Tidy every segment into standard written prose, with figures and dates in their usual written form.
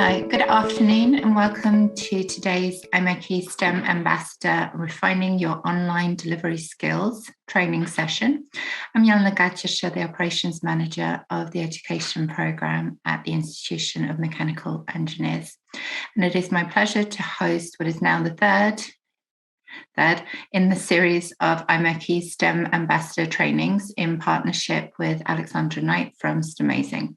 So, good afternoon and welcome to today's IMechE STEM Ambassador Refining Your Online Delivery Skills training session. I'm Jelena Gacesa, the Operations Manager of the Education Programme at the Institution of Mechanical Engineers. And it is my pleasure to host what is now the third in the series of IMechE STEM Ambassador trainings in partnership with Alexandra Knight from Stemazing.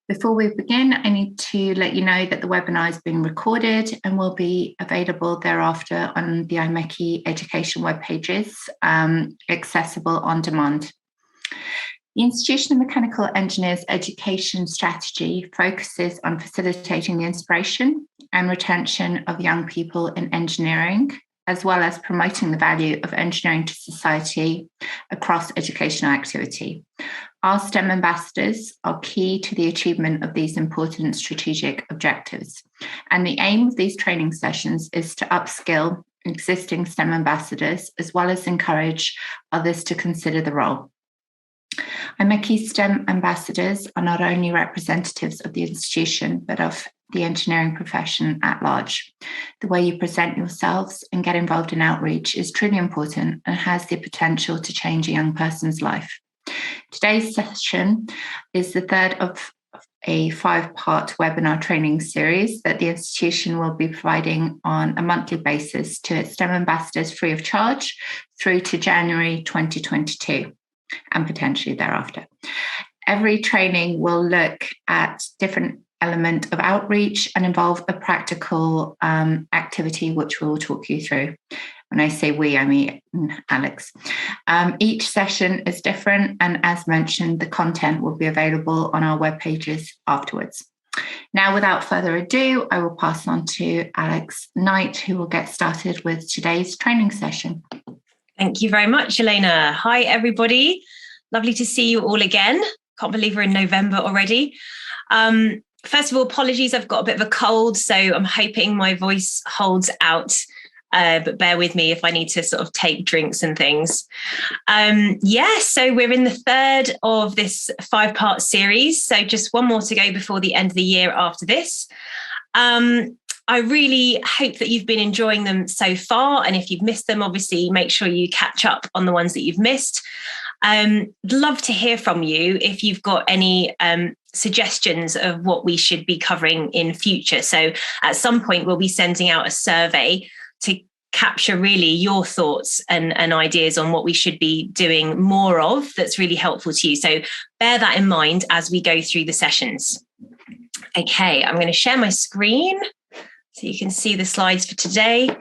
Before we begin, I need to let you know that the webinar is being recorded and will be available thereafter on the IMechE Education web pages, accessible on demand. The Institution of Mechanical Engineers education strategy focuses on facilitating the inspiration and retention of young people in engineering, as well as promoting the value of engineering to society across educational activity. Our STEM ambassadors are key to the achievement of these important strategic objectives. And the aim of these training sessions is to upskill existing STEM ambassadors, as well as encourage others to consider the role. IMechE STEM ambassadors are not only representatives of the institution, but of the engineering profession at large. The way you present yourselves and get involved in outreach is truly important and has the potential to change a young person's life. Today's session is the third of a 5-part webinar training series that the institution will be providing on a monthly basis to its STEM ambassadors free of charge through to January 2022 and potentially thereafter. Every training will look at different element of outreach and involve a practical activity, which we will talk you through. When I say we, I mean Alex. Each session is different, and as mentioned, the content will be available on our web pages afterwards. Now, without further ado, I will pass on to Alex Knight, who will get started with today's training session. Thank you very much, Elena. Hi, everybody. Lovely to see you all again. Can't believe we're in November already. First of all, apologies, I've got a bit of a cold, so I'm hoping my voice holds out, but bear with me if I need to sort of take drinks and things. So we're in the third of this 5-part series, so just one more to go before the end of the year after this. I really hope that you've been enjoying them so far, and if you've missed them, obviously make sure you catch up on the ones that you've missed. Love to hear from you if you've got any suggestions of what we should be covering in future. So at some point, we'll be sending out a survey to capture really your thoughts and ideas on what we should be doing more of that's really helpful to you. So bear that in mind as we go through the sessions. Okay, I'm going to share my screen so you can see the slides for today.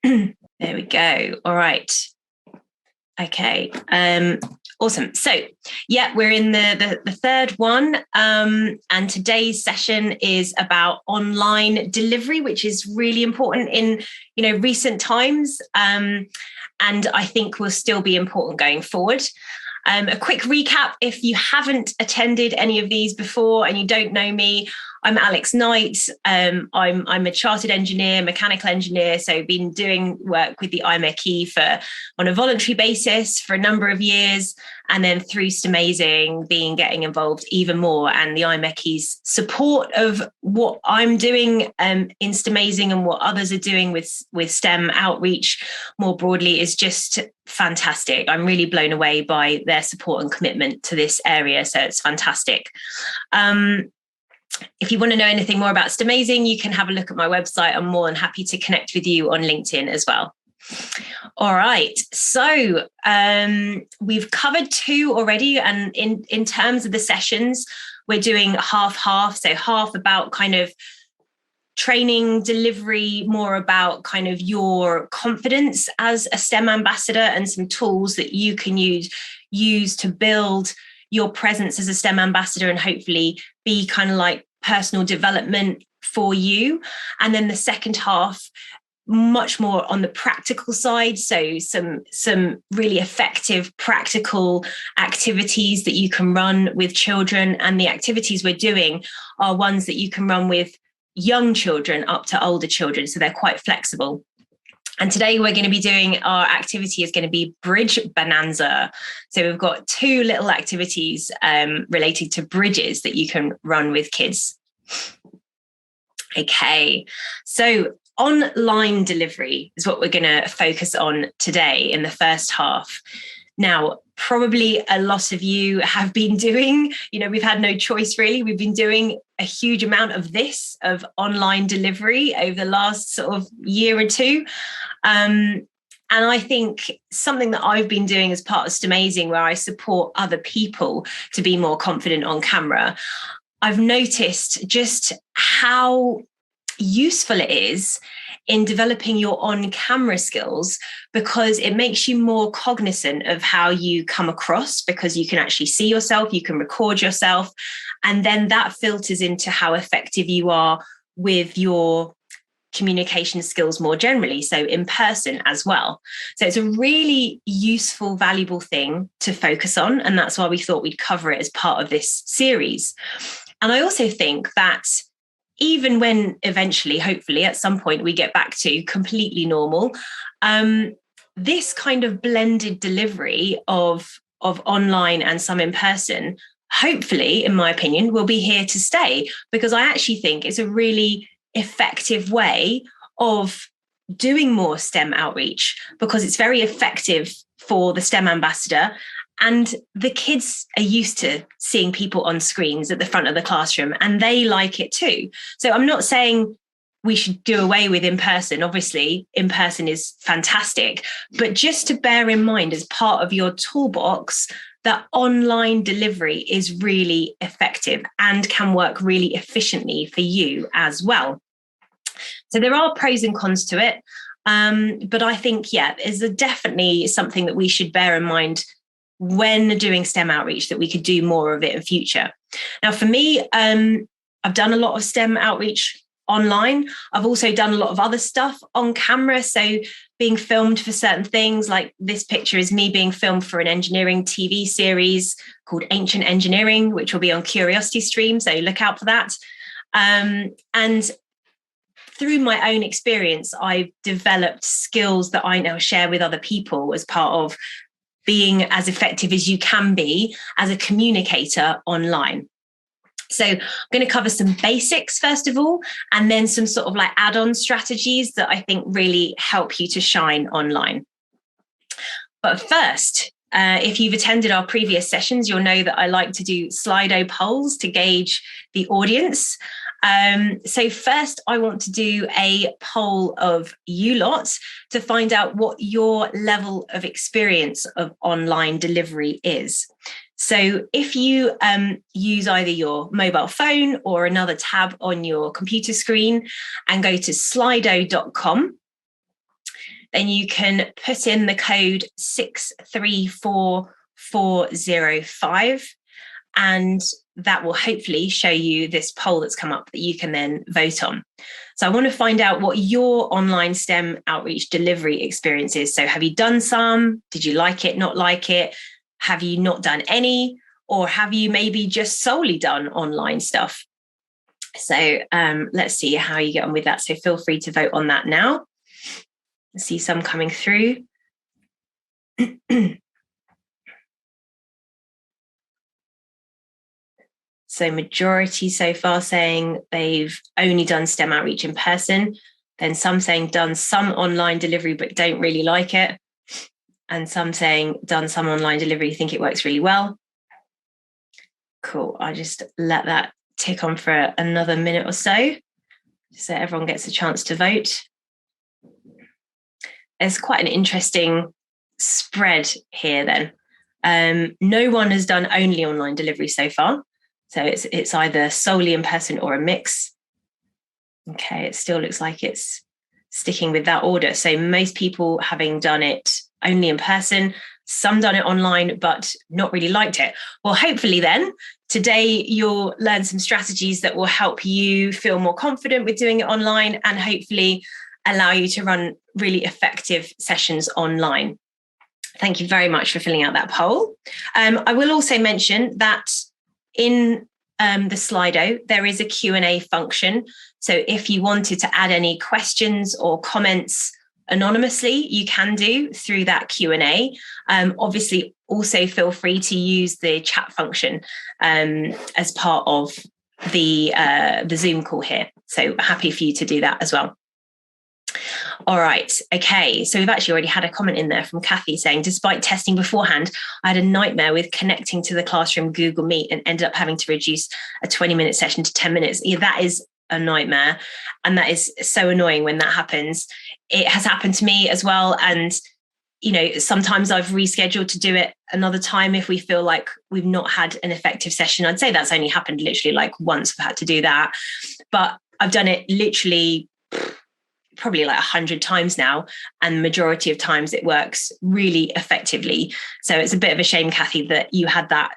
There we go. All right. Okay, awesome. So, yeah, we're in the third one, and today's session is about online delivery, which is really important in recent times, and I think will still be important going forward. A quick recap: if you haven't attended any of these before and you don't know me, I'm Alex Knight. I'm a chartered engineer, mechanical engineer, so been doing work with the IMechE on a voluntary basis for a number of years, and then through Stemazing, getting involved even more. And the IMechE's support of what I'm doing in Stemazing and what others are doing with STEM outreach more broadly is just fantastic. I'm really blown away by their support and commitment to this area, so it's fantastic. If you want to know anything more about Stemazing, you can have a look at my website. I'm more than happy to connect with you on LinkedIn as well. All right, so we've covered 2 already, and in terms of the sessions, we're doing half-half, so half about kind of training delivery, more about kind of your confidence as a STEM ambassador and some tools that you can use to build your presence as a STEM ambassador and hopefully be kind of like personal development for you. And then the second half, much more on the practical side. So some really effective practical activities that you can run with children. And the activities we're doing are ones that you can run with young children up to older children. So they're quite flexible. And today we're going to be doing, our activity is going to be Bridge Bonanza. So we've got 2 little activities related to bridges that you can run with kids. Okay, so online delivery is what we're going to focus on today in the first half. Now, probably a lot of you have been doing, we've had no choice really. We've been doing a huge amount of online delivery over the last sort of year or two. And I think something that I've been doing as part of Stemazing, where I support other people to be more confident on camera, I've noticed just how useful it is in developing your on-camera skills, because it makes you more cognizant of how you come across, because you can actually see yourself, you can record yourself, and then that filters into how effective you are with your communication skills more generally, so in person as well. So it's a really useful, valuable thing to focus on, and that's why we thought we'd cover it as part of this series. And I also think that even when eventually, hopefully at some point, we get back to completely normal, this kind of blended delivery of online and some in person, hopefully, in my opinion, will be here to stay, because I actually think it's a really effective way of doing more STEM outreach, because it's very effective for the STEM ambassador. And the kids are used to seeing people on screens at the front of the classroom, and they like it too. So I'm not saying we should do away with in person. Obviously, in person is fantastic, but just to bear in mind as part of your toolbox that online delivery is really effective and can work really efficiently for you as well. So there are pros and cons to it. But I think, is definitely something that we should bear in mind when doing STEM outreach, that we could do more of it in future. Now, for me, I've done a lot of STEM outreach online. I've also done a lot of other stuff on camera. So being filmed for certain things, like this picture is me being filmed for an engineering TV series called Ancient Engineering, which will be on Curiosity Stream. So look out for that. And through my own experience, I've developed skills that I now share with other people as part of being as effective as you can be as a communicator online. So I'm going to cover some basics first of all, and then some sort of like add-on strategies that I think really help you to shine online. But first, if you've attended our previous sessions, you'll know that I like to do Slido polls to gauge the audience. So first, I want to do a poll of you lot to find out what your level of experience of online delivery is. So if you use either your mobile phone or another tab on your computer screen and go to slido.com, then you can put in the code 634405, and that will hopefully show you this poll that's come up that you can then vote on. So I want to find out what your online STEM outreach delivery experience is. So have you done some? Did you like it, not like it? Have you not done any? Or have you maybe just solely done online stuff? So let's see how you get on with that. So feel free to vote on that now. I see some coming through. So majority so far saying they've only done STEM outreach in person. Then some saying done some online delivery but don't really like it. And some saying done some online delivery, think it works really well. Cool. I'll just let that tick on for another minute or so everyone gets a chance to vote. There's quite an interesting spread here then. No one has done only online delivery so far. So it's either solely in person or a mix. Okay, it still looks like it's sticking with that order. So most people having done it only in person, some done it online, but not really liked it. Well, hopefully then, today you'll learn some strategies that will help you feel more confident with doing it online and hopefully allow you to run really effective sessions online. Thank you very much for filling out that poll. I will also mention that in the Slido, there is a Q&A function. So if you wanted to add any questions or comments anonymously, you can do through that Q&A. Obviously, also feel free to use the chat function as part of the Zoom call here. So happy for you to do that as well. All right. Okay. So we've actually already had a comment in there from Kathy saying, despite testing beforehand, I had a nightmare with connecting to the classroom Google Meet and ended up having to reduce a 20-minute session to 10 minutes. Yeah, that is a nightmare. And that is so annoying when that happens. It has happened to me as well. And, you know, sometimes I've rescheduled to do it another time if we feel like we've not had an effective session. I'd say that's only happened literally like once we've had to do that. But I've done it literally probably like 100 times now, and the majority of times it works really effectively. So it's a bit of a shame, Kathy, that you had that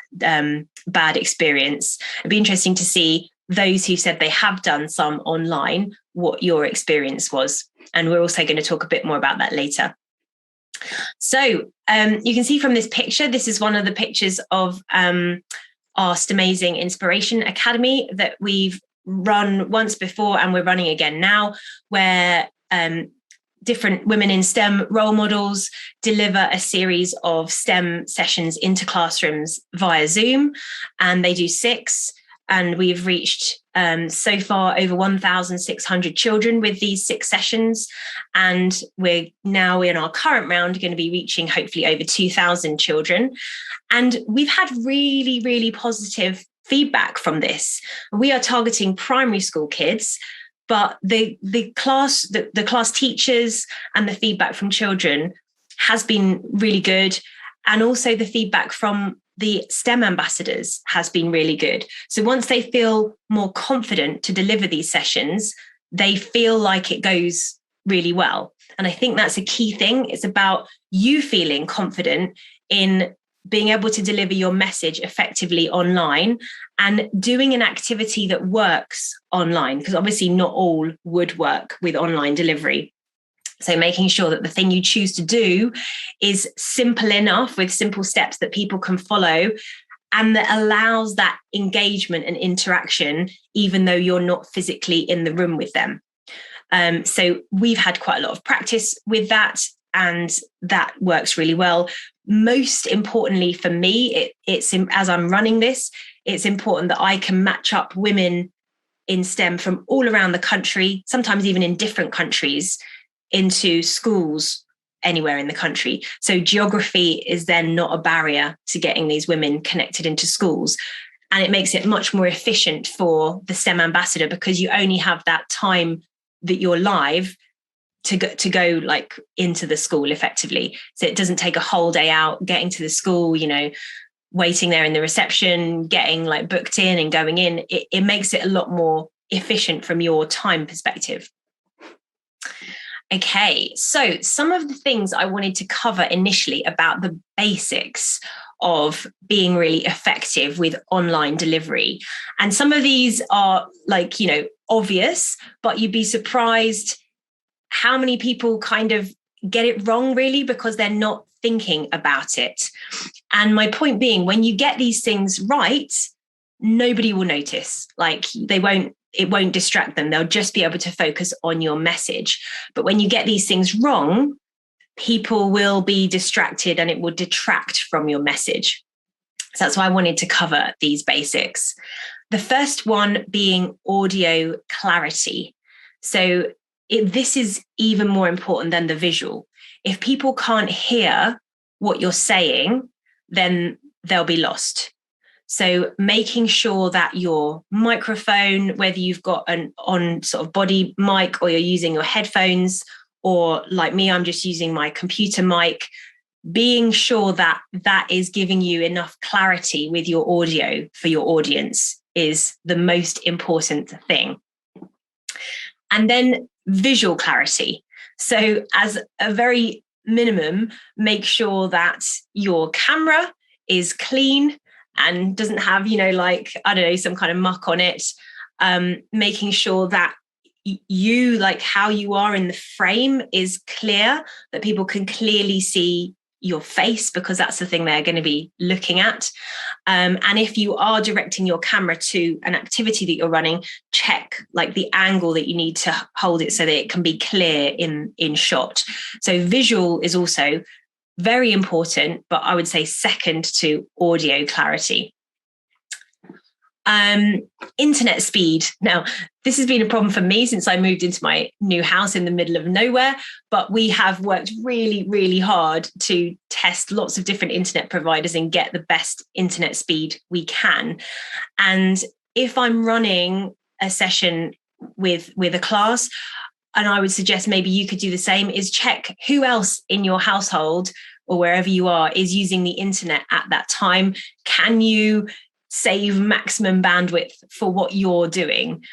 bad experience. It'd be interesting to see those who said they have done some online, what your experience was. And we're also going to talk a bit more about that later. So you can see from this picture, this is one of the pictures of our Stemazing Inspiration Academy that we've run once before and we're running again now, where different women in STEM role models deliver a series of STEM sessions into classrooms via Zoom, and they do 6. And we've reached so far over 1,600 children with these 6 sessions. And we're now in our current round going to be reaching hopefully over 2,000 children. And we've had really, really positive feedback from this. We are targeting primary school kids, but the class teachers and the feedback from children has been really good. And also the feedback from the STEM ambassadors has been really good. So once they feel more confident to deliver these sessions, they feel like it goes really well. And I think that's a key thing. It's about you feeling confident in being able to deliver your message effectively online and doing an activity that works online, because obviously not all would work with online delivery. So making sure that the thing you choose to do is simple enough with simple steps that people can follow and that allows that engagement and interaction, even though you're not physically in the room with them. So we've had quite a lot of practice with that, and that works really well. Most importantly for me, it's as I'm running this, it's important that I can match up women in STEM from all around the country, sometimes even in different countries, into schools anywhere in the country. So geography is then not a barrier to getting these women connected into schools. And it makes it much more efficient for the STEM ambassador, because you only have that time that you're live to go like into the school effectively. So it doesn't take a whole day out getting to the school, you know, waiting there in the reception, getting like booked in and going in. It makes it a lot more efficient from your time perspective. Okay, so some of the things I wanted to cover initially about the basics of being really effective with online delivery. And some of these are like, you know, obvious, but you'd be surprised how many people kind of get it wrong really because they're not thinking about it. And my point being, when you get these things right, nobody will notice. Like it won't distract them. They'll just be able to focus on your message. But when you get these things wrong, people will be distracted and it will detract from your message. So that's why I wanted to cover these basics. The first one being audio clarity. So this is even more important than the visual. If people can't hear what you're saying, then they'll be lost. So making sure that your microphone, whether you've got an on sort of body mic or you're using your headphones, or like me, I'm just using my computer mic, being sure that that is giving you enough clarity with your audio for your audience is the most important thing. And then visual clarity. So as a very minimum, make sure that your camera is clean and doesn't have, you know, like, I don't know, some kind of muck on it. Making sure that you, like how you are in the frame is clear, that people can clearly see your face, because that's the thing they're going to be looking at. And if you are directing your camera to an activity that you're running, check like the angle that you need to hold it so that it can be clear in shot. So visual is also very important, but I would say second to audio clarity. Internet speed. Now, this has been a problem for me since I moved into my new house in the middle of nowhere, but we have worked really, really hard to test lots of different internet providers and get the best internet speed we can. And if I'm running a session with a class, and I would suggest maybe you could do the same, is check who else in your household or wherever you are is using the internet at that time. Can you save maximum bandwidth for what you're doing,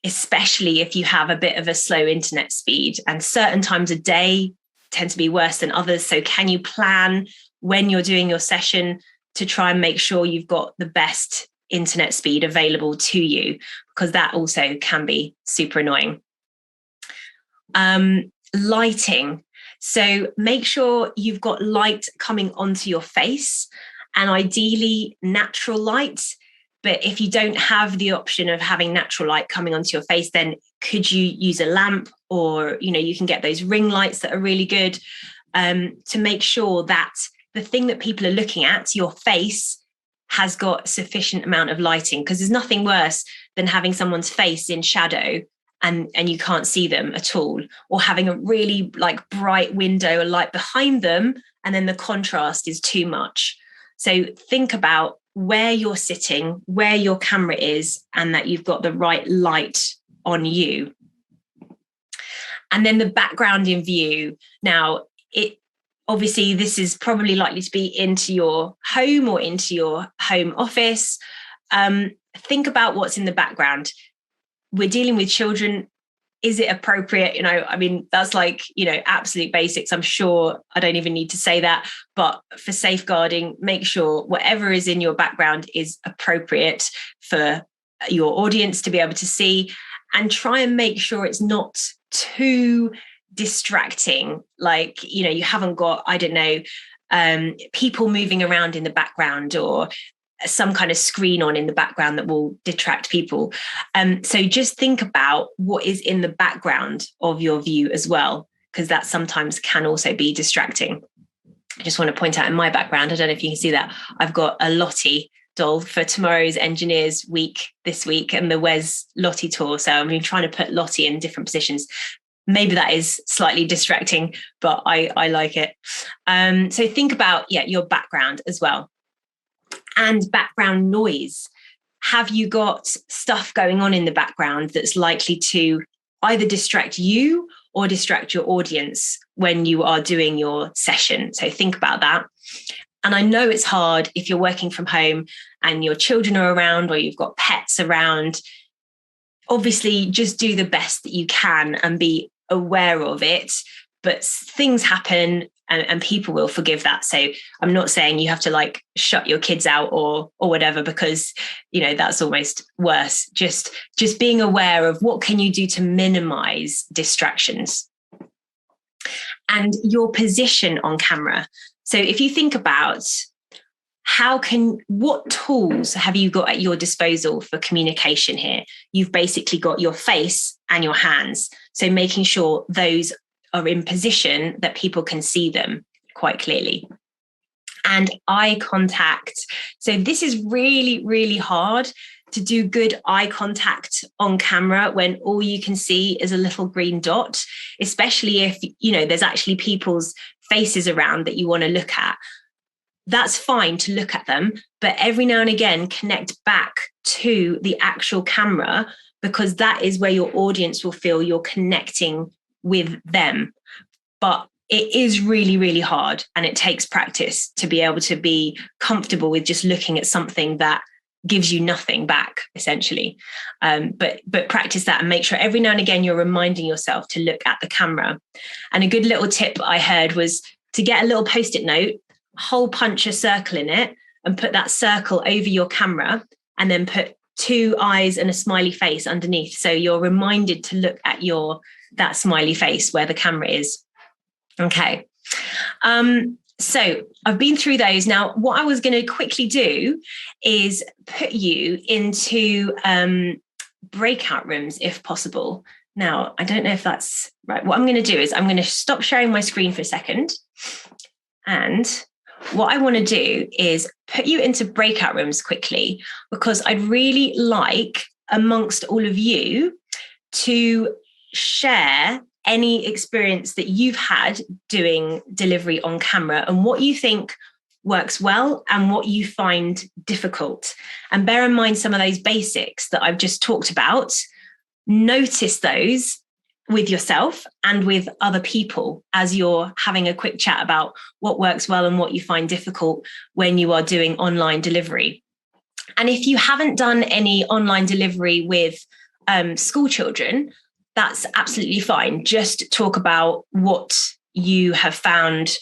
especially if you have a bit of a slow internet speed, and certain times a day tend to be worse than others. So can you plan when you're doing your session to try and make sure you've got the best internet speed available to you, because that also can be super annoying. Lighting. So make sure you've got light coming onto your face, and ideally natural light. But if you don't have the option of having natural light coming onto your face, then could you use a lamp, or, you know, you can get those ring lights that are really good, to make sure that the thing that people are looking at, your face, has got sufficient amount of lighting, because there's nothing worse than having someone's face in shadow and you can't see them at all, or having a really like bright window or light behind them and then the contrast is too much. So think about where you're sitting, where your camera is, and that you've got the right light on you. And then the background in view. Now, obviously this is probably likely to be into your home or into your home office. Think about what's in the background. We're dealing with children. Is it appropriate? You know, I mean, that's like, you know, absolute basics. I'm sure I don't even need to say that, but for safeguarding, make sure whatever is in your background is appropriate for your audience to be able to see, and try and make sure it's not too distracting. Like, you know, you haven't got, I don't know, people moving around in the background, or some kind of screen on in the background that will detract people. So just think about what is in the background of your view as well, because that sometimes can also be distracting. I just want to point out in my background, I don't know if you can see that, I've got a Lottie doll for tomorrow's engineers week this week, and the Wes Lottie tour. So I've been trying to put Lottie in different positions. Maybe that is slightly distracting, but I like it. So think about, your background as well. And background noise. Have you got stuff going on in the background that's likely to either distract you or distract your audience when you are doing your session? So think about that. And I know it's hard if you're working from home and your children are around, or you've got pets around. Obviously, just do the best that you can and be aware of it. But things happen, and people will forgive that. So I'm not saying you have to like shut your kids out or whatever, because, you know, that's almost worse. Just being aware of what can you do to minimize distractions, and your position on camera. So if you think about what tools have you got at your disposal for communication here? You've basically got your face and your hands. So making sure those are in position that people can see them quite clearly. And eye contact. So this is really, really hard to do good eye contact on camera when all you can see is a little green dot, especially if, you know, there's actually people's faces around that you want to look at. That's fine to look at them, but every now and again, connect back to the actual camera, because that is where your audience will feel you're connecting with them. But it is really, really hard, and it takes practice to be able to be comfortable with just looking at something that gives you nothing back, essentially. But practice that, and make sure every now and again you're reminding yourself to look at the camera. And a good little tip I heard was to get a little post-it note, hole punch a circle in it, and put that circle over your camera, and then put 2 eyes and a smiley face underneath. So you're reminded to look at that smiley face where the camera is. Okay. So I've been through those. Now, what I was going to quickly do is put you into breakout rooms if possible. Now, I don't know if that's right. What I'm going to do is I'm going to stop sharing my screen for a second, and what I want to do is put you into breakout rooms quickly, because I'd really like amongst all of you to share any experience that you've had doing delivery on camera and what you think works well and what you find difficult. And bear in mind some of those basics that I've just talked about. Notice those with yourself and with other people as you're having a quick chat about what works well and what you find difficult when you are doing online delivery. And if you haven't done any online delivery with school children, that's absolutely fine. Just talk about what you have found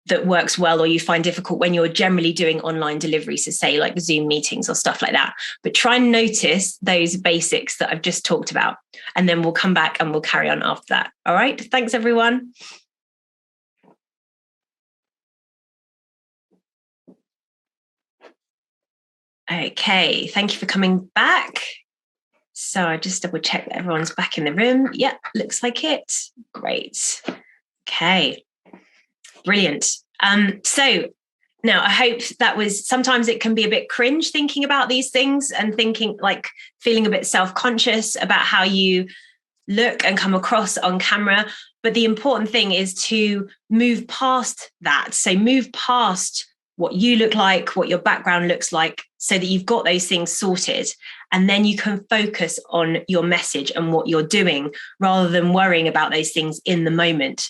that works well or you find difficult when you're generally doing online delivery, so say like Zoom meetings or stuff like that. But try and notice those basics that I've just talked about, and then we'll come back and we'll carry on after that. All right, thanks everyone. Okay, thank you for coming back. So I just double check that everyone's back in the room. Yeah, looks like it. Great. Okay. Brilliant. So now I hope that was, sometimes it can be a bit cringe thinking about these things and thinking like feeling a bit self-conscious about how you look and come across on camera. But the important thing is to move past that. So move past what you look like, what your background looks like, so that you've got those things sorted. And then you can focus on your message and what you're doing rather than worrying about those things in the moment.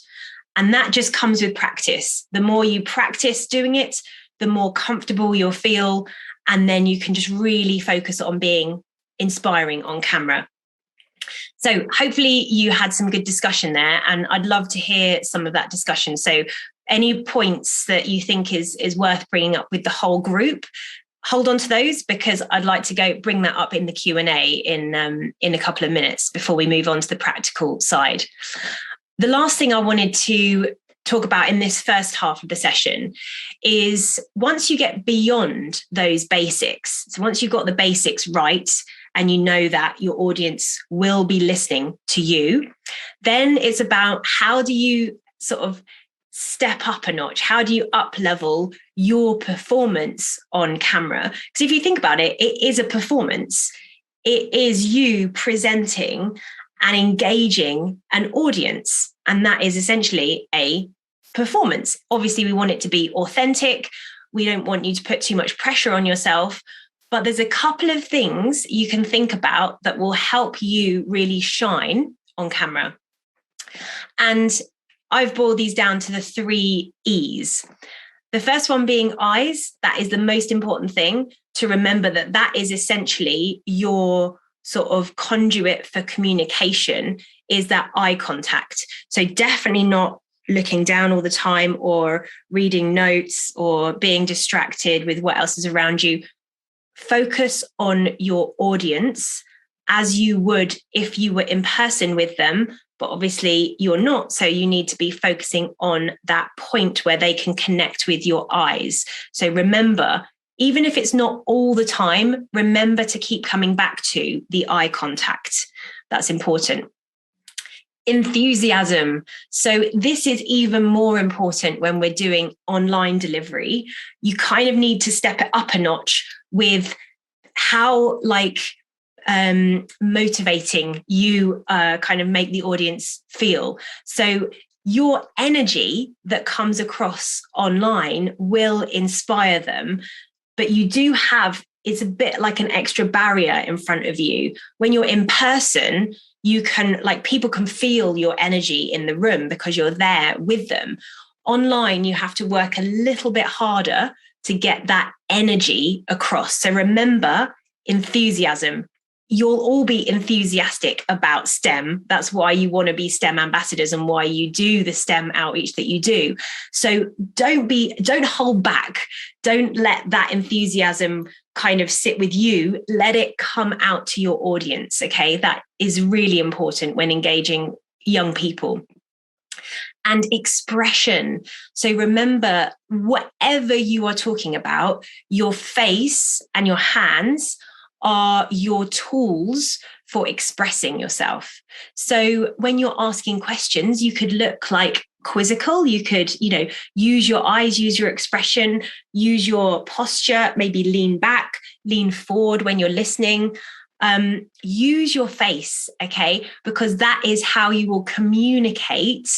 And that just comes with practice. The more you practice doing it, the more comfortable you'll feel. And then you can just really focus on being inspiring on camera. So hopefully you had some good discussion there, and I'd love to hear some of that discussion. So any points that you think is worth bringing up with the whole group, hold on to those, because I'd like to bring that up in the Q&A in a couple of minutes before we move on to the practical side. The last thing I wanted to talk about in this first half of the session is once you get beyond those basics, so once you've got the basics right and you know that your audience will be listening to you, then it's about how do you sort of step up a notch? How do you up level your performance on camera? Because if you think about it, it is a performance. It is you presenting and engaging an audience. And that is essentially a performance. Obviously, we want it to be authentic. We don't want you to put too much pressure on yourself. But there's a couple of things you can think about that will help you really shine on camera. And I've boiled these down to the 3 E's. The first one being eyes. That is the most important thing to remember, that is essentially your sort of conduit for communication, is that eye contact. So definitely not looking down all the time or reading notes or being distracted with what else is around you. Focus on your audience as you would if you were in person with them, but obviously you're not. So you need to be focusing on that point where they can connect with your eyes. So remember, even if it's not all the time, remember to keep coming back to the eye contact. That's important. Enthusiasm. So this is even more important when we're doing online delivery. You kind of need to step it up a notch with how motivating you kind of make the audience feel. So your energy that comes across online will inspire them, but you do have, it's a bit like an extra barrier in front of you. When you're in person, you can, people can feel your energy in the room because you're there with them. Online, you have to work a little bit harder to get that energy across. So remember, enthusiasm. You'll all be enthusiastic about STEM. That's why you want to be STEM ambassadors and why you do the STEM outreach that you do. So don't hold back. Don't let that enthusiasm kind of sit with you. Let it come out to your audience. Okay. That is really important when engaging young people. And expression. So remember, whatever you are talking about, your face and your hands are your tools for expressing yourself. So when you're asking questions, you could look like quizzical. You could, use your eyes, use your expression, use your posture, maybe lean back, lean forward when you're listening. Use your face, okay? Because that is how you will communicate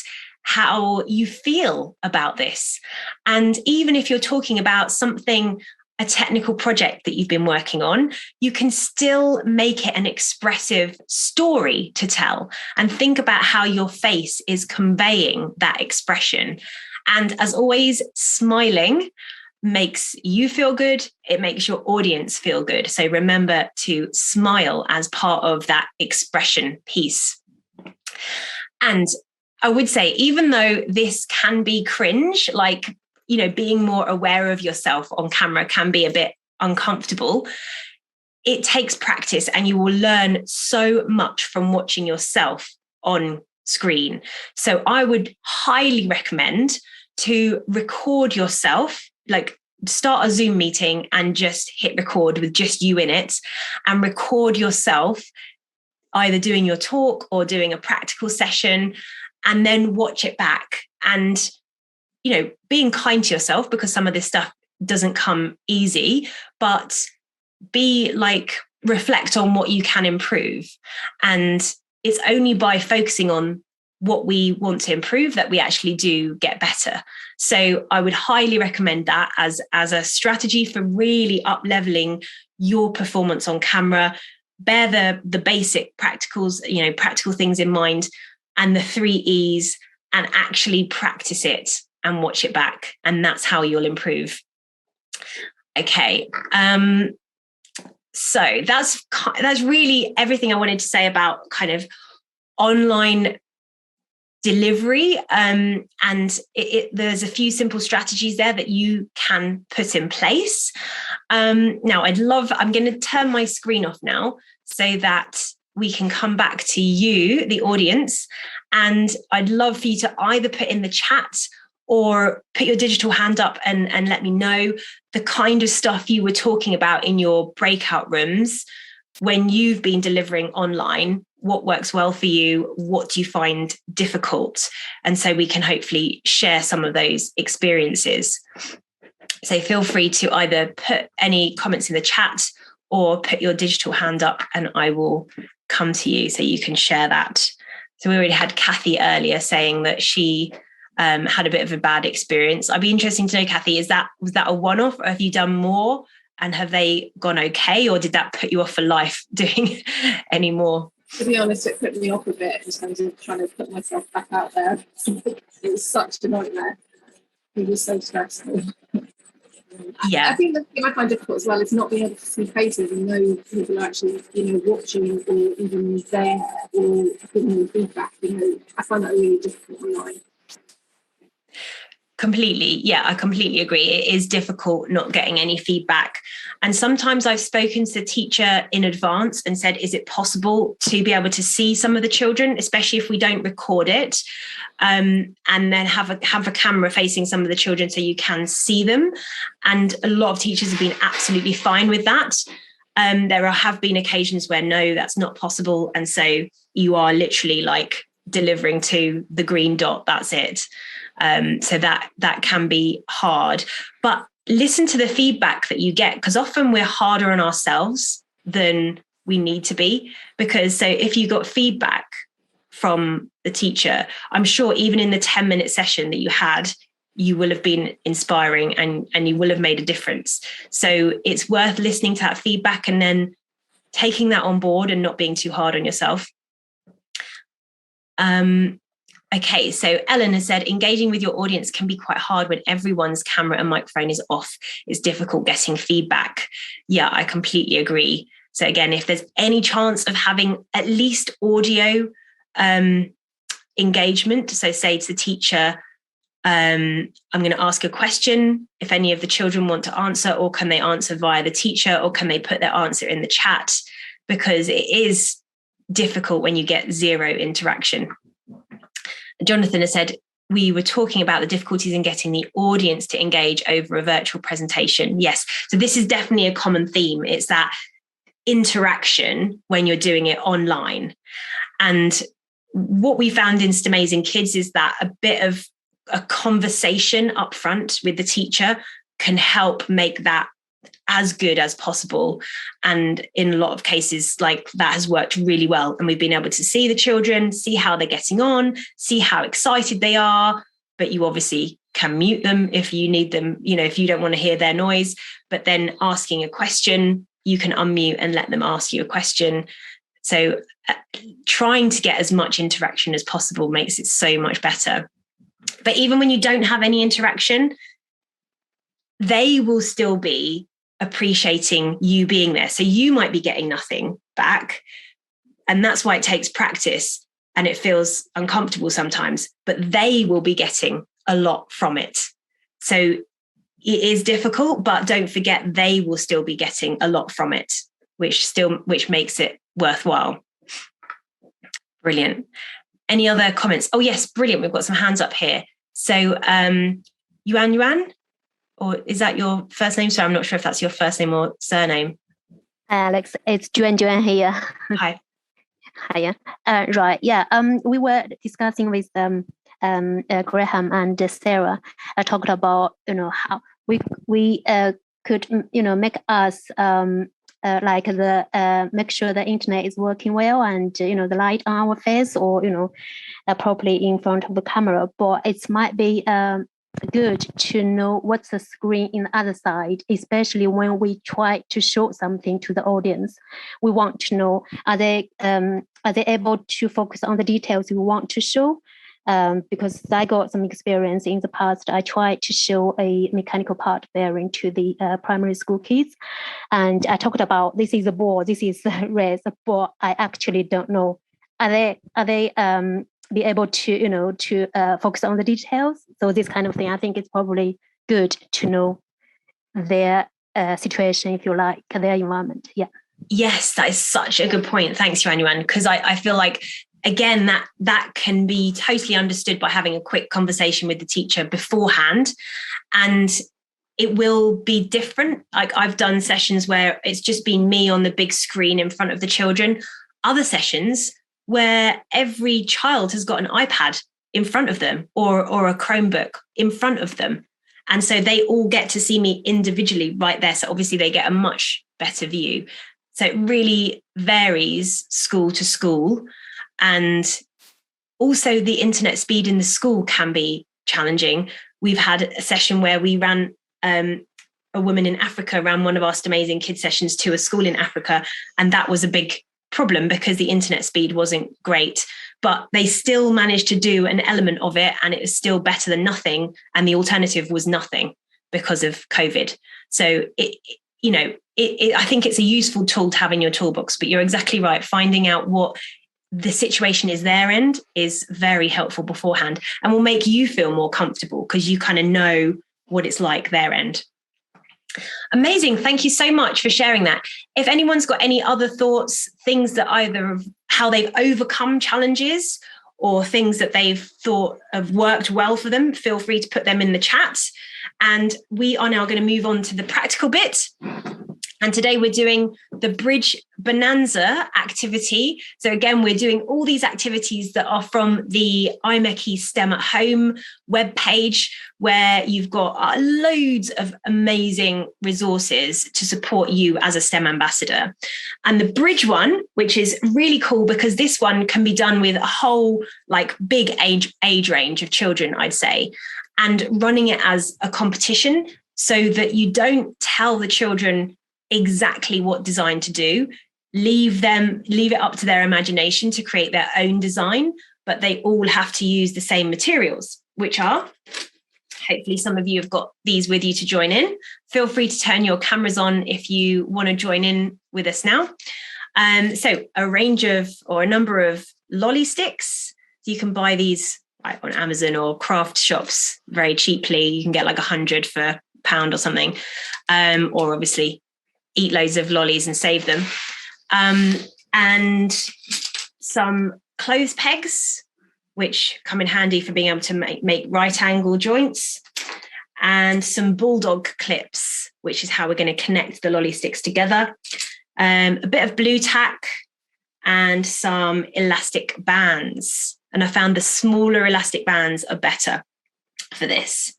how you feel about this. And even if you're talking about something, a technical project that you've been working on, you can still make it an expressive story to tell and think about how your face is conveying that expression. And as always, smiling makes you feel good. It makes your audience feel good. So remember to smile as part of that expression piece. And I would say, even though this can be cringe, like, being more aware of yourself on camera can be a bit uncomfortable, it takes practice, and you will learn so much from watching yourself on screen. So I would highly recommend to record yourself, like start a Zoom meeting and just hit record with just you in it, and record yourself either doing your talk or doing a practical session, and then watch it back. And, being kind to yourself, because some of this stuff doesn't come easy, but reflect on what you can improve. And it's only by focusing on what we want to improve that we actually do get better. So I would highly recommend that as a strategy for really up-leveling your performance on camera. Bear the basic practicals, practical things in mind, and the 3 E's, and actually practice it and watch it back. And that's how you'll improve. Okay. So that's really everything I wanted to say about kind of online delivery. And there's a few simple strategies there that you can put in place. Now I'm going to turn my screen off now so that we can come back to you, the audience. And I'd love for you to either put in the chat or put your digital hand up and let me know the kind of stuff you were talking about in your breakout rooms when you've been delivering online. What works well for you? What do you find difficult? And so we can hopefully share some of those experiences. So feel free to either put any comments in the chat or put your digital hand up, and I will come to you so you can share that. So we already had Kathy earlier saying that she had a bit of a bad experience. I'd be interested to know, Kathy, was that a one-off, or have you done more and have they gone okay, or did that put you off for life doing any more? To be honest, it put me off a bit in terms of trying to put myself back out there. It was such a nightmare. It was so stressful. Yeah. I think the thing I find difficult as well is not being able to see faces and know people are actually, watching or even there or giving you feedback. I find that really difficult online. Completely. Yeah, I completely agree. It is difficult not getting any feedback. And sometimes I've spoken to the teacher in advance and said, is it possible to be able to see some of the children, especially if we don't record it, and then have a camera facing some of the children so you can see them? And a lot of teachers have been absolutely fine with that. There have been occasions where no, that's not possible. And so you are literally like delivering to the green dot, that's it. So that can be hard, but listen to the feedback that you get, because often we're harder on ourselves than we need to be. Because so if you got feedback from the teacher, I'm sure even in the 10-minute session that you had, you will have been inspiring and you will have made a difference. So it's worth listening to that feedback and then taking that on board and not being too hard on yourself. Okay, so Elena said, engaging with your audience can be quite hard when everyone's camera and microphone is off. It's difficult getting feedback. Yeah, I completely agree. So again, if there's any chance of having at least audio engagement, so say to the teacher, I'm going to ask a question, if any of the children want to answer, or can they answer via the teacher, or can they put their answer in the chat? Because it is difficult when you get zero interaction. Jonathan has said, we were talking about the difficulties in getting the audience to engage over a virtual presentation. Yes, so this is definitely a common theme. It's that interaction when you're doing it online. And what we found in Stemazing Kids is that a bit of a conversation up front with the teacher can help make that as good as possible. And in a lot of cases, like, that has worked really well. And we've been able to see the children, see how they're getting on, see how excited they are. But you obviously can mute them if you need them, if you don't want to hear their noise. But then asking a question, you can unmute and let them ask you a question. So trying to get as much interaction as possible makes it so much better. But even when you don't have any interaction, they will still be appreciating you being there. So you might be getting nothing back. And that's why it takes practice and it feels uncomfortable sometimes, but they will be getting a lot from it. So it is difficult, but don't forget, they will still be getting a lot from it, which makes it worthwhile. Brilliant. Any other comments? Oh yes, brilliant. We've got some hands up here. So Yuan, or is that your first name? So I'm not sure if that's your first name or surname. Alex, it's Juan here. Hi. Hiya. Right. Yeah. We were discussing with Graham and Sarah. Talked about how we could make us make sure the internet is working well and the light on our face or properly in front of the camera. But it might be good to know what's the screen in the other side, especially when we try to show something to the audience. We want to know, are they able to focus on the details we want to show? Because I got some experience in the past. I tried to show a mechanical part bearing to the primary school kids, and I talked about this is a ball, this is a race, but I actually don't know. Are they be able to focus on the details? So this kind of thing, I think it's probably good to know their situation, if you like, their environment. Yeah. Yes, that is such a good point. Thanks, Yuan, because I feel like, again, that can be totally understood by having a quick conversation with the teacher beforehand. And it will be different. Like, I've done sessions where it's just been me on the big screen in front of the children. Other sessions where every child has got an iPad in front of them or a Chromebook in front of them. And so they all get to see me individually right there. So obviously they get a much better view. So it really varies school to school. And also the internet speed in the school can be challenging. We've had a session where we ran, a woman in Africa ran one of our Stemazing Kids sessions to a school in Africa. And that was a big problem because the internet speed wasn't great, but they still managed to do an element of it, and it was still better than nothing. And the alternative was nothing because of COVID. So I think it's a useful tool to have in your toolbox, but you're exactly right. Finding out what the situation is their end is very helpful beforehand and will make you feel more comfortable because you kind of know what it's like their end. Amazing. Thank you so much for sharing that. If anyone's got any other thoughts, things that either of how they've overcome challenges or things that they've thought have worked well for them, feel free to put them in the chat. And we are now going to move on to the practical bit. And today we're doing the Bridge Bonanza activity. So again, we're doing all these activities that are from the IMechE STEM at Home webpage, where you've got loads of amazing resources to support you as a STEM ambassador. And the Bridge one, which is really cool because this one can be done with a whole big age range of children, I'd say, and running it as a competition so that you don't tell the children exactly what design to do. Leave it up to their imagination to create their own design, but they all have to use the same materials, which are, hopefully some of you have got these with you to join in. Feel free to turn your cameras on if you want to join in with us now. So a number of lolly sticks. You can buy these on Amazon or craft shops very cheaply. You can get 100 for £1 or something, or obviously eat loads of lollies and save them. And some clothes pegs, which come in handy for being able to make right angle joints, and some bulldog clips, which is how we're going to connect the lolly sticks together. A bit of blue tack, and some elastic bands. And I found the smaller elastic bands are better for this.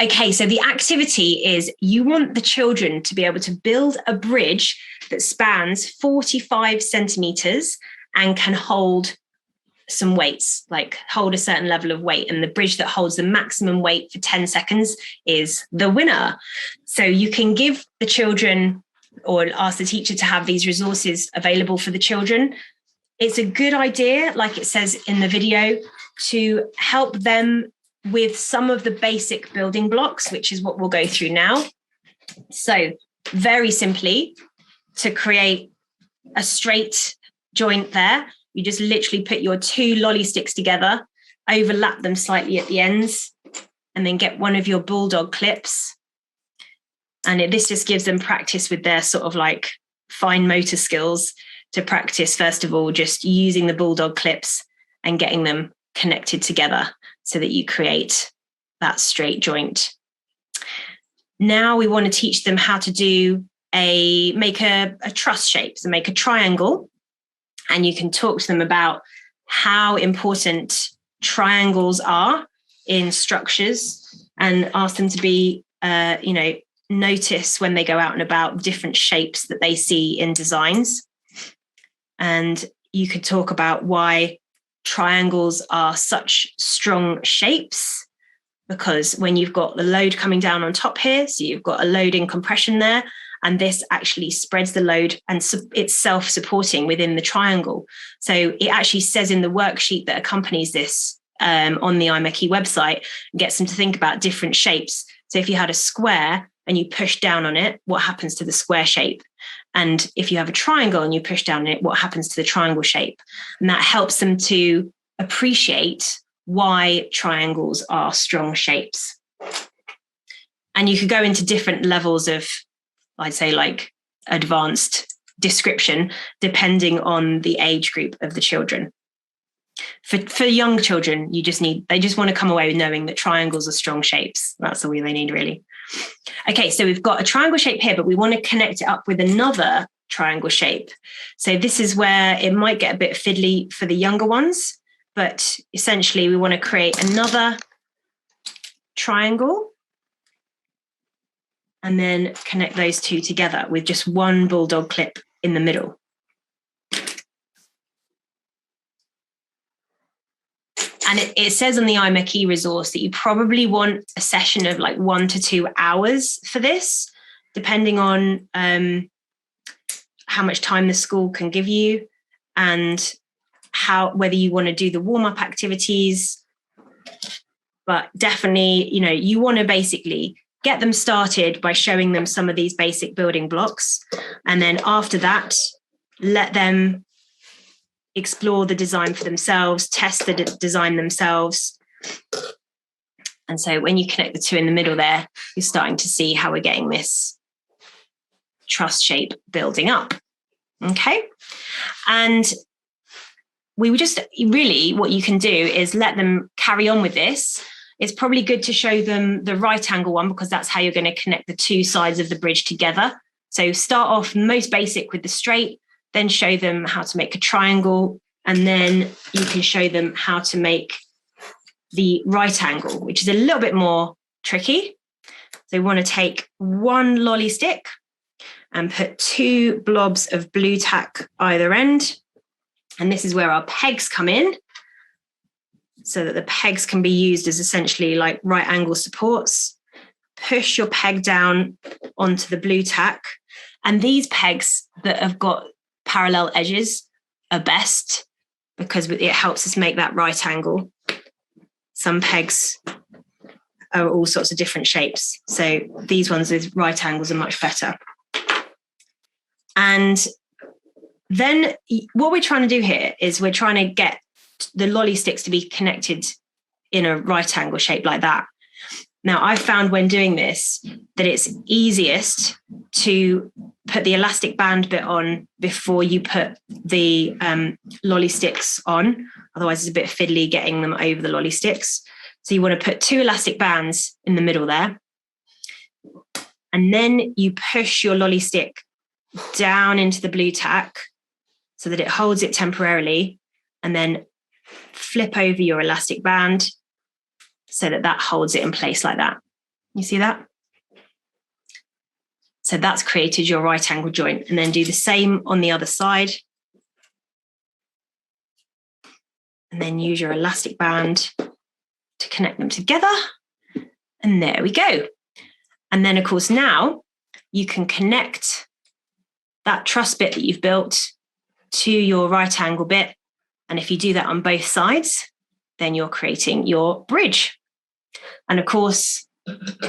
Okay, so the activity is you want the children to be able to build a bridge that spans 45 centimeters and can hold some weights, like hold a certain level of weight. And the bridge that holds the maximum weight for 10 seconds is the winner. So you can give the children or ask the teacher to have these resources available for the children. It's a good idea, like it says in the video, to help them with some of the basic building blocks, which is what we'll go through now. So very simply, to create a straight joint there, you just literally put your two lolly sticks together, overlap them slightly at the ends, and then get one of your bulldog clips. And this just gives them practice with their sort of like fine motor skills to practice, first of all, just using the bulldog clips and getting them connected together so that you create that straight joint. Now we want to teach them how to make a truss shape, so make a triangle. And you can talk to them about how important triangles are in structures and ask them to be, notice when they go out and about different shapes that they see in designs. And you could talk about why triangles are such strong shapes, because when you've got the load coming down on top here, so you've got a load in compression there, and this actually spreads the load and it's self-supporting within the triangle. So it actually says in the worksheet that accompanies this on the IMechE website, gets them to think about different shapes. So if you had a square and you push down on it, what happens to the square shape? And if you have a triangle and you push down on it, what happens to the triangle shape? And that helps them to appreciate why triangles are strong shapes. And you could go into different levels of, I'd say, like advanced description, depending on the age group of the children. For young children, they just want to come away knowing that triangles are strong shapes. That's all they need, really. Okay, so we've got a triangle shape here, but we want to connect it up with another triangle shape. So this is where it might get a bit fiddly for the younger ones, but essentially we want to create another triangle and then connect those two together with just one bulldog clip in the middle. And it says on the IMechE resource that you probably want a session of like 1 to 2 hours for this, depending on how much time the school can give you and whether you want to do the warm-up activities. But definitely, you want to basically get them started by showing them some of these basic building blocks. And then after that, let them explore the design for themselves, test the design themselves. And so when you connect the two in the middle there, you're starting to see how we're getting this truss shape building up. Okay. And we would just really, what you can do is let them carry on with this. It's probably good to show them the right angle one, because that's how you're going to connect the two sides of the bridge together. So start off most basic with the straight, then show them how to make a triangle, and then you can show them how to make the right angle, which is a little bit more tricky. So you want to take one lolly stick and put 2 blobs of blue tack either end. And this is where our pegs come in, so that the pegs can be used as essentially like right angle supports. Push your peg down onto the blue tack. And these pegs that have got parallel edges are best because it helps us make that right angle. Some pegs are all sorts of different shapes. So these ones with right angles are much better. And then what we're trying to do here is we're trying to get the lolly sticks to be connected in a right angle shape like that. Now, I found when doing this that it's easiest to put the elastic band bit on before you put the lolly sticks on. Otherwise, it's a bit fiddly getting them over the lolly sticks. So you want to put 2 elastic bands in the middle there. And then you push your lolly stick down into the blue tack so that it holds it temporarily, and then flip over your elastic band so that that holds it in place like that. You see that? So that's created your right angle joint, and then do the same on the other side. And then use your elastic band to connect them together. And there we go. And then of course now you can connect that truss bit that you've built to your right angle bit. And if you do that on both sides, then you're creating your bridge. And of course,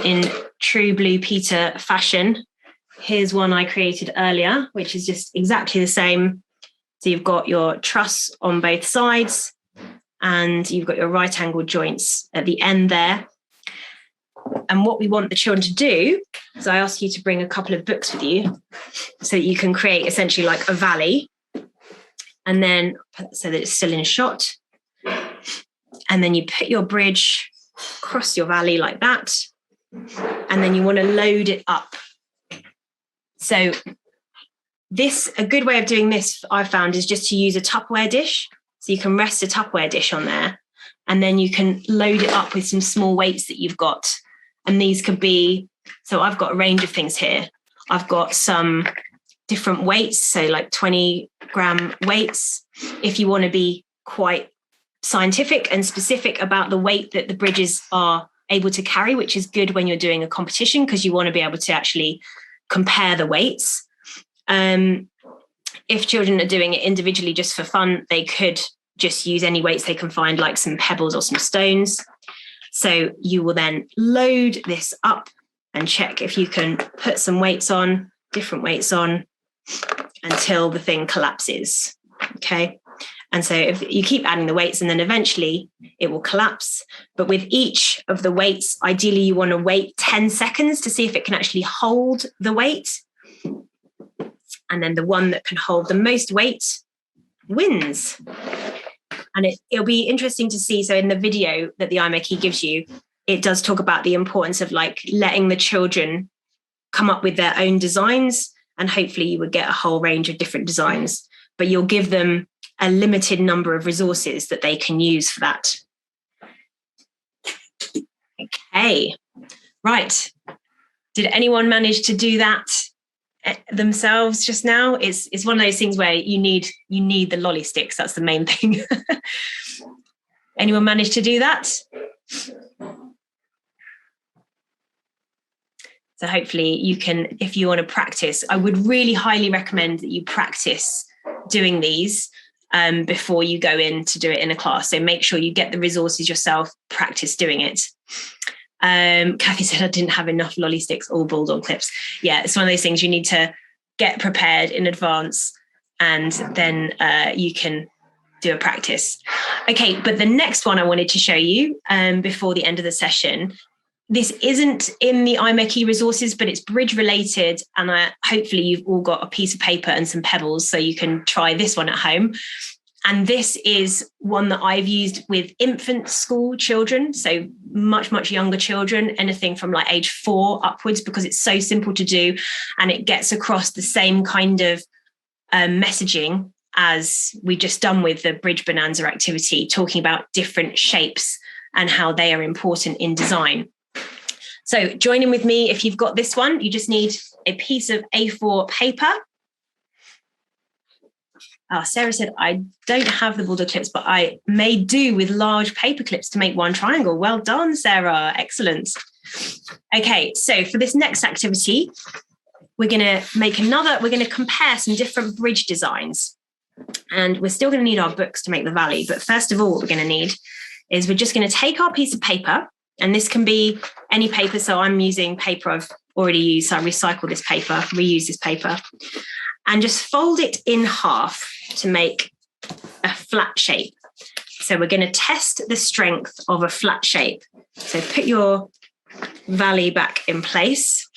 in true Blue Peter fashion, here's one I created earlier, which is just exactly the same. So you've got your truss on both sides, and you've got your right angle joints at the end there. And what we want the children to do is I ask you to bring a couple of books with you so that you can create essentially like a valley, and then so that it's still in shot. And then you put your bridge across your valley like that. And then you want to load it up. So a good way of doing this I've found is just to use a Tupperware dish. So you can rest a Tupperware dish on there, and then you can load it up with some small weights that you've got. And these could be, so I've got a range of things here. I've got some different weights, so like 20-gram weights. If you want to be quite scientific and specific about the weight that the bridges are able to carry, which is good when you're doing a competition because you want to be able to actually compare the weights. If children are doing it individually just for fun, they could just use any weights they can find, like some pebbles or some stones. So you will then load this up and check if you can put some weights on, different weights on, until the thing collapses. Okay. And so if you keep adding the weights, and then eventually it will collapse. But with each of the weights, ideally you want to wait 10 seconds to see if it can actually hold the weight. And then the one that can hold the most weight wins. And it'll be interesting to see. So in the video that the IMechE gives you, it does talk about the importance of like letting the children come up with their own designs. And hopefully you would get a whole range of different designs, but you'll give them a limited number of resources that they can use for that. Okay, right. Did anyone manage to do that themselves just now? It's one of those things where you need the lolly sticks. That's the main thing. Anyone manage to do that? So hopefully you can, if you want to practice, I would really highly recommend that you practice doing these before you go in to do it in a class. So make sure you get the resources yourself, practice doing it. Kathy said I didn't have enough lolly sticks or bulldog clips. Yeah, it's one of those things you need to get prepared in advance, and then you can do a practice. Okay, but the next one I wanted to show you before the end of the session, this isn't in the IMechE resources, but it's bridge related, and hopefully you've all got a piece of paper and some pebbles so you can try this one at home. And this is one that I've used with infant school children, so much, much younger children, anything from like age 4 upwards, because it's so simple to do and it gets across the same kind of messaging as we just done with the Bridge Bonanza activity, talking about different shapes and how they are important in design. So join in with me. If you've got this one, you just need a piece of A4 paper. Sarah said, I don't have the bulldog clips, but I may do with large paper clips to make one triangle. Well done, Sarah. Excellent. Okay, so for this next activity, we're going to compare some different bridge designs. And we're still going to need our books to make the valley. But first of all, what we're going to need is we're just going to take our piece of paper, and this can be any paper. So I'm using paper I've already used. So I recycle this paper, reuse this paper, and just fold it in half to make a flat shape. So we're going to test the strength of a flat shape. So put your valley back in place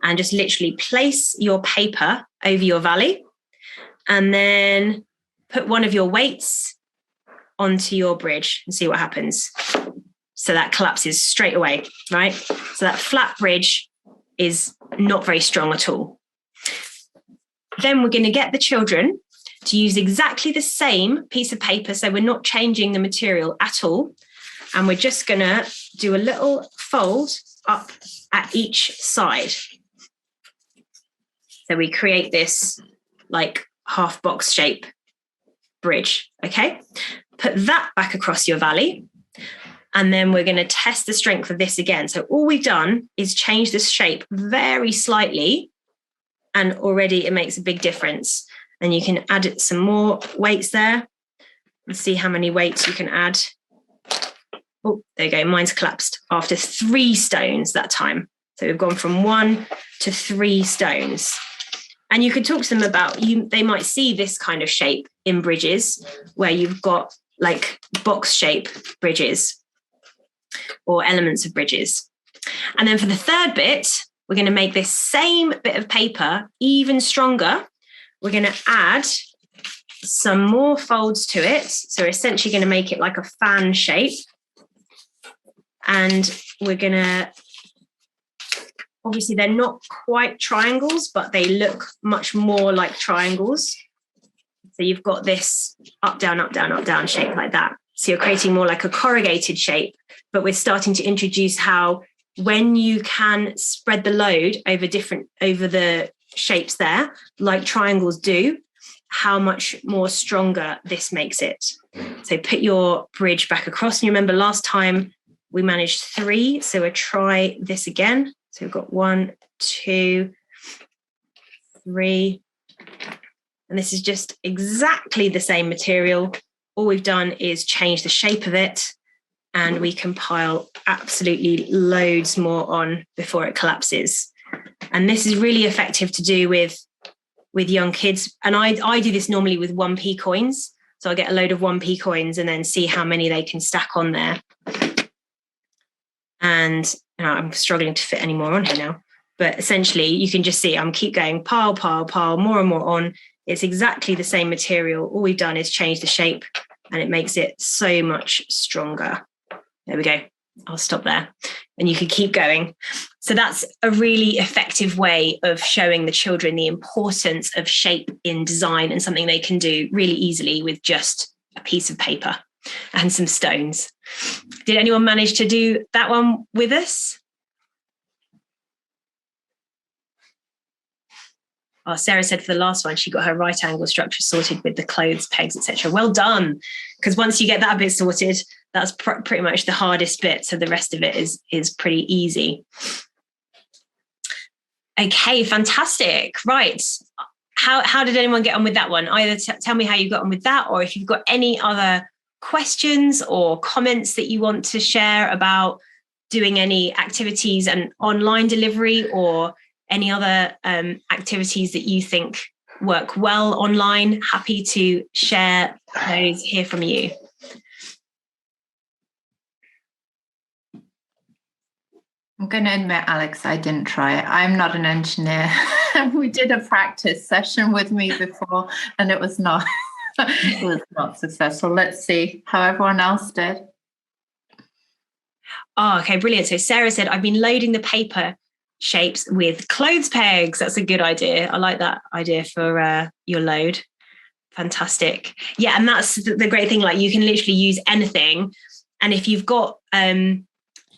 and just literally place your paper over your valley, and then put one of your weights onto your bridge and see what happens. So that collapses straight away, right? So that flat bridge is not very strong at all. Then we're going to get the children to use exactly the same piece of paper. So we're not changing the material at all. And we're just going to do a little fold up at each side. So we create this like half box shape bridge, okay? Put that back across your valley. And then we're going to test the strength of this again. So all we've done is change this shape very slightly, and already it makes a big difference. And you can add some more weights there and see how many weights you can add. Oh, there you go. Mine's collapsed after 3 stones that time. So we've gone from 1 to 3 stones. And you could talk to them about, they might see this kind of shape in bridges where you've got like box shape bridges or elements of bridges. And then for the third bit, we're going to make this same bit of paper even stronger. We're going to add some more folds to it. So we're essentially going to make it like a fan shape. And we're going to, obviously they're not quite triangles, but they look much more like triangles. So you've got this up, down, up, down, up, down shape like that. So you're creating more like a corrugated shape, but we're starting to introduce how when you can spread the load over the shapes there, like triangles do, how much more stronger this makes it. So put your bridge back across. And you remember last time we managed 3. So we'll try this again. So we've got 1, 2, 3. And this is just exactly the same material. All we've done is change the shape of it, and we can pile absolutely loads more on before it collapses. And this is really effective to do with young kids. And I do this normally with 1p coins. So I get a load of 1p coins and then see how many they can stack on there. And I'm struggling to fit any more on here now. But essentially, you can just see I'm keep going pile, pile, pile, more and more on. It's exactly the same material. All we've done is change the shape, and it makes it so much stronger. There we go. I'll stop there. And you can keep going. So that's a really effective way of showing the children the importance of shape in design, and something they can do really easily with just a piece of paper and some stones. Did anyone manage to do that one with us? Oh, Sarah said for the last one, she got her right angle structure sorted with the clothes pegs, etc. Well done. Because once you get that bit sorted, that's pretty much the hardest bit. So the rest of it is pretty easy. Okay, fantastic. Right. How did anyone get on with that one? Either tell me how you got on with that, or if you've got any other questions or comments that you want to share about doing any activities and online delivery, or any other activities that you think work well online. Happy to share those, hear from you. I'm going to admit, Alex, I didn't try it. I'm not an engineer. We did a practice session with me before, and it was not successful. Let's see how everyone else did. Oh, okay, brilliant. So Sarah said, I've been loading the paper shapes with clothes pegs. That's a good idea. I like that idea for your load. Fantastic. Yeah, and that's the great thing. Like, you can literally use anything. And if you've got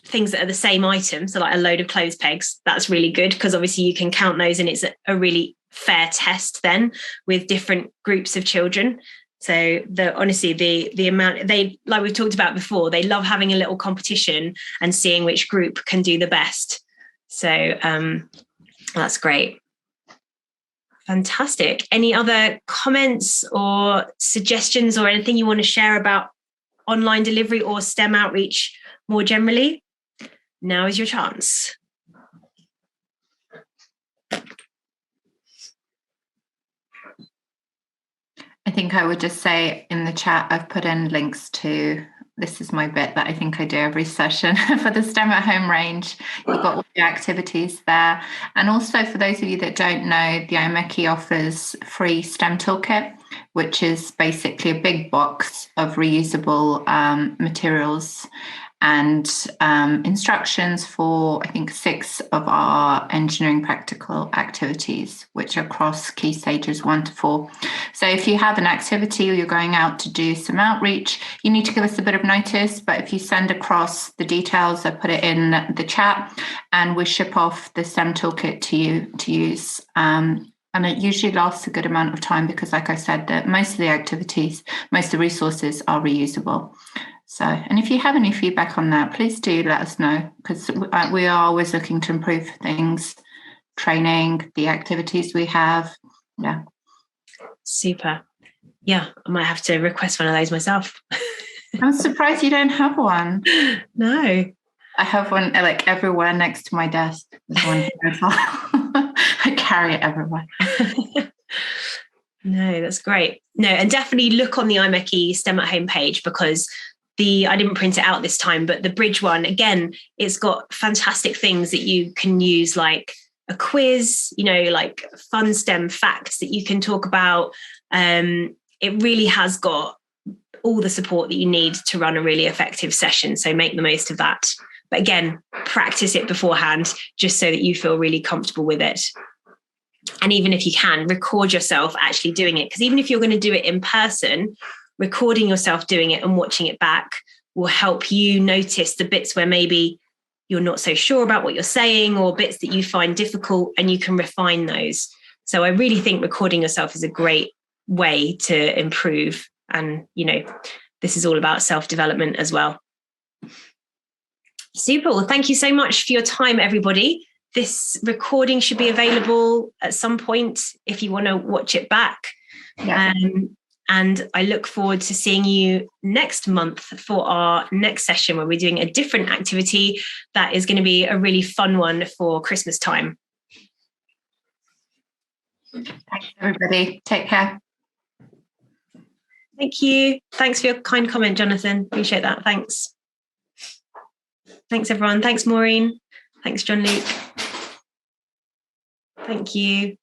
things that are the same item, so like a load of clothes pegs, that's really good, because obviously you can count those, and it's a really fair test then with different groups of children. So honestly, the amount they, like we've talked about before, they love having a little competition and seeing which group can do the best. So that's great. Fantastic. Any other comments or suggestions or anything you want to share about online delivery or STEM outreach more generally? Now is your chance. I think I would just say in the chat, I've put in links to, this is my bit that I think I do every session for the STEM at Home range. You've got all the activities there. And also, for those of you that don't know, the IMechE offers free STEM toolkit, which is basically a big box of reusable materials and instructions for, I think, 6 of our engineering practical activities, which are across key stages 1 to 4. So if you have an activity or you're going out to do some outreach, you need to give us a bit of notice. But if you send across the details, I put it in the chat, and we ship off the STEM toolkit to you to use. And it usually lasts a good amount of time because, like I said, that most of the activities, most of the resources are reusable. So, and if you have any feedback on that, please do let us know, because we are always looking to improve things, training, the activities we have. Yeah. Super. Yeah, I might have to request one of those myself. I'm surprised you don't have one. No. I have one like everywhere next to my desk. There's one here as well. I carry it everywhere. No, that's great. No, and definitely look on the IMechE STEM at Home page, because I didn't print it out this time, but the Bridge one, again, it's got fantastic things that you can use, like a quiz, like fun STEM facts that you can talk about. It really has got all the support that you need to run a really effective session. So make the most of that. But again, practice it beforehand, just so that you feel really comfortable with it. And even if you can, record yourself actually doing it. Because even if you're going to do it in person, recording yourself doing it and watching it back will help you notice the bits where maybe you're not so sure about what you're saying, or bits that you find difficult, and you can refine those. So I really think recording yourself is a great way to improve. And, this is all about self-development as well. Super. Well, thank you so much for your time, everybody. This recording should be available at some point if you want to watch it back. Yeah. And I look forward to seeing you next month for our next session, where we're doing a different activity that is going to be a really fun one for Christmas time. Thanks, everybody. Take care. Thank you. Thanks for your kind comment, Jonathan. Appreciate that. Thanks. Thanks, everyone. Thanks, Maureen. Thanks, John Luke. Thank you.